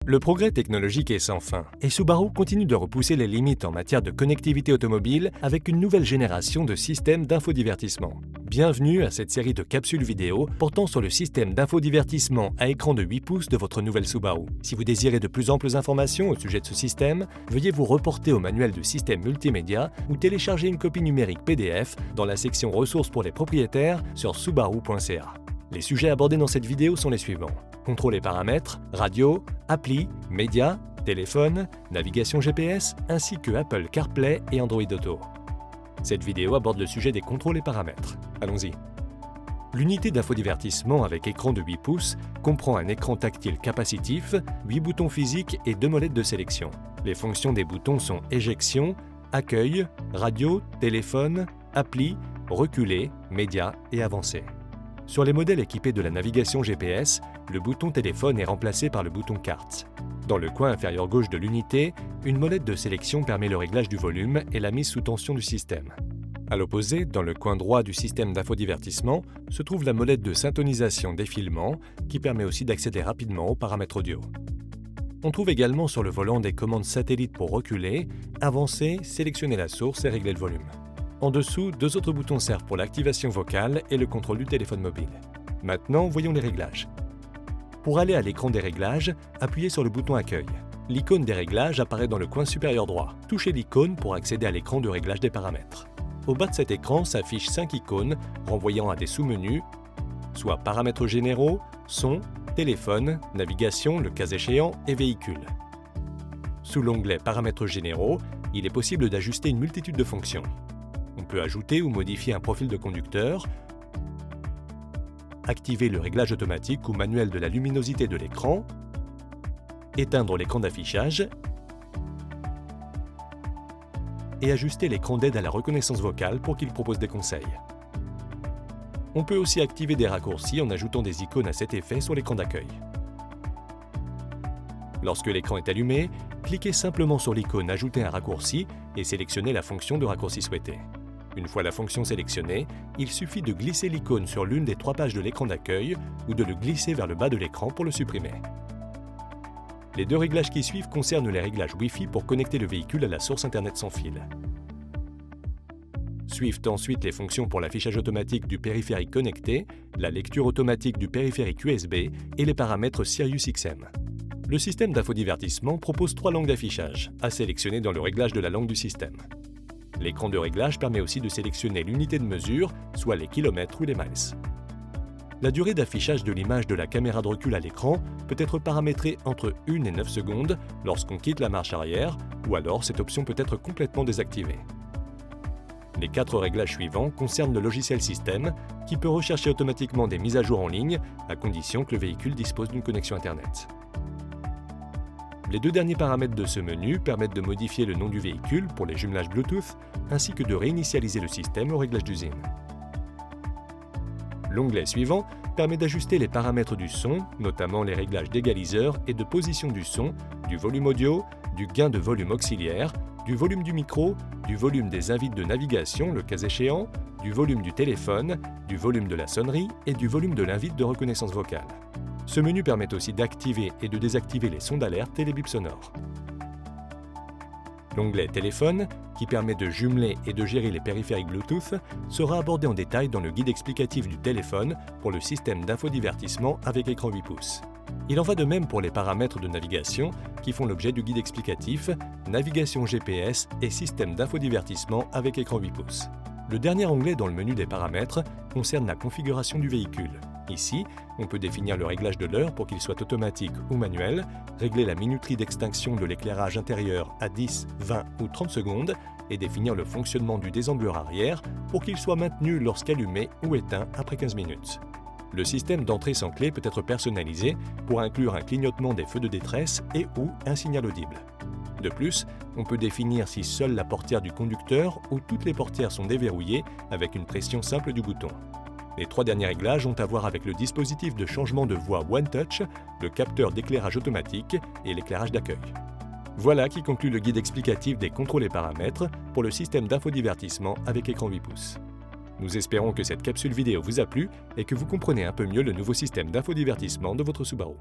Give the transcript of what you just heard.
Le progrès technologique est sans fin, et Subaru continue de repousser les limites en matière de connectivité automobile avec une nouvelle génération de systèmes d'infodivertissement. Bienvenue à cette série de capsules vidéo portant sur le système d'infodivertissement à écran de 8 pouces de votre nouvelle Subaru. Si vous désirez de plus amples informations au sujet de ce système, veuillez vous reporter au manuel de système multimédia ou télécharger une copie numérique PDF dans la section ressources pour les propriétaires sur subaru.ca. Les sujets abordés dans cette vidéo sont les suivants: contrôle et paramètres, radio, appli, médias, téléphone, navigation GPS, ainsi que Apple CarPlay et Android Auto. Cette vidéo aborde le sujet des contrôles et paramètres. Allons-y. L'unité d'infodivertissement avec écran de 8 pouces comprend un écran tactile capacitif, 8 boutons physiques et 2 molettes de sélection. Les fonctions des boutons sont éjection, accueil, radio, téléphone, appli, reculer, médias et avancé. Sur les modèles équipés de la navigation GPS, le bouton téléphone est remplacé par le bouton carte. Dans le coin inférieur gauche de l'unité, une molette de sélection permet le réglage du volume et la mise sous tension du système. À l'opposé, dans le coin droit du système d'infodivertissement, se trouve la molette de syntonisation défilement qui permet aussi d'accéder rapidement aux paramètres audio. On trouve également sur le volant des commandes satellites pour reculer, avancer, sélectionner la source et régler le volume. En dessous, 2 autres boutons servent pour l'activation vocale et le contrôle du téléphone mobile. Maintenant, voyons les réglages. Pour aller à l'écran des réglages, appuyez sur le bouton Accueil. L'icône des réglages apparaît dans le coin supérieur droit. Touchez l'icône pour accéder à l'écran de réglage des paramètres. Au bas de cet écran s'affichent 5 icônes renvoyant à des sous-menus, soit paramètres généraux, son, téléphone, navigation, le cas échéant, et véhicule. Sous l'onglet Paramètres généraux, il est possible d'ajuster une multitude de fonctions. On peut ajouter ou modifier un profil de conducteur, activer le réglage automatique ou manuel de la luminosité de l'écran, éteindre l'écran d'affichage et ajuster l'écran d'aide à la reconnaissance vocale pour qu'il propose des conseils. On peut aussi activer des raccourcis en ajoutant des icônes à cet effet sur l'écran d'accueil. Lorsque l'écran est allumé, cliquez simplement sur l'icône « Ajouter un raccourci » et sélectionnez la fonction de raccourci souhaitée. Une fois la fonction sélectionnée, il suffit de glisser l'icône sur l'une des 3 pages de l'écran d'accueil ou de le glisser vers le bas de l'écran pour le supprimer. Les 2 réglages qui suivent concernent les réglages Wi-Fi pour connecter le véhicule à la source Internet sans fil. Suivent ensuite les fonctions pour l'affichage automatique du périphérique connecté, la lecture automatique du périphérique USB et les paramètres SiriusXM. Le système d'infodivertissement propose 3 langues d'affichage, à sélectionner dans le réglage de la langue du système. L'écran de réglage permet aussi de sélectionner l'unité de mesure, soit les kilomètres ou les miles. La durée d'affichage de l'image de la caméra de recul à l'écran peut être paramétrée entre 1 et 9 secondes lorsqu'on quitte la marche arrière, ou alors cette option peut être complètement désactivée. Les 4 réglages suivants concernent le logiciel système, qui peut rechercher automatiquement des mises à jour en ligne, à condition que le véhicule dispose d'une connexion Internet. Les 2 derniers paramètres de ce menu permettent de modifier le nom du véhicule pour les jumelages Bluetooth, ainsi que de réinitialiser le système au réglage d'usine. L'onglet suivant permet d'ajuster les paramètres du son, notamment les réglages d'égaliseur et de position du son, du volume audio, du gain de volume auxiliaire, du volume du micro, du volume des invites de navigation, le cas échéant, du volume du téléphone, du volume de la sonnerie et du volume de l'invite de reconnaissance vocale. Ce menu permet aussi d'activer et de désactiver les sons d'alerte et les bips sonores. L'onglet Téléphone, qui permet de jumeler et de gérer les périphériques Bluetooth, sera abordé en détail dans le guide explicatif du téléphone pour le système d'infodivertissement avec écran 8 pouces. Il en va de même pour les paramètres de navigation qui font l'objet du guide explicatif Navigation GPS et système d'infodivertissement avec écran 8 pouces. Le dernier onglet dans le menu des paramètres concerne la configuration du véhicule. Ici, on peut définir le réglage de l'heure pour qu'il soit automatique ou manuel, régler la minuterie d'extinction de l'éclairage intérieur à 10, 20 ou 30 secondes et définir le fonctionnement du désembleur arrière pour qu'il soit maintenu lorsqu'allumé ou éteint après 15 minutes. Le système d'entrée sans clé peut être personnalisé pour inclure un clignotement des feux de détresse et ou un signal audible. De plus, on peut définir si seule la portière du conducteur ou toutes les portières sont déverrouillées avec une pression simple du bouton. Les 3 derniers réglages ont à voir avec le dispositif de changement de voix One Touch, le capteur d'éclairage automatique et l'éclairage d'accueil. Voilà qui conclut le guide explicatif des contrôles et paramètres pour le système d'infodivertissement avec écran 8 pouces. Nous espérons que cette capsule vidéo vous a plu et que vous comprenez un peu mieux le nouveau système d'infodivertissement de votre Subaru.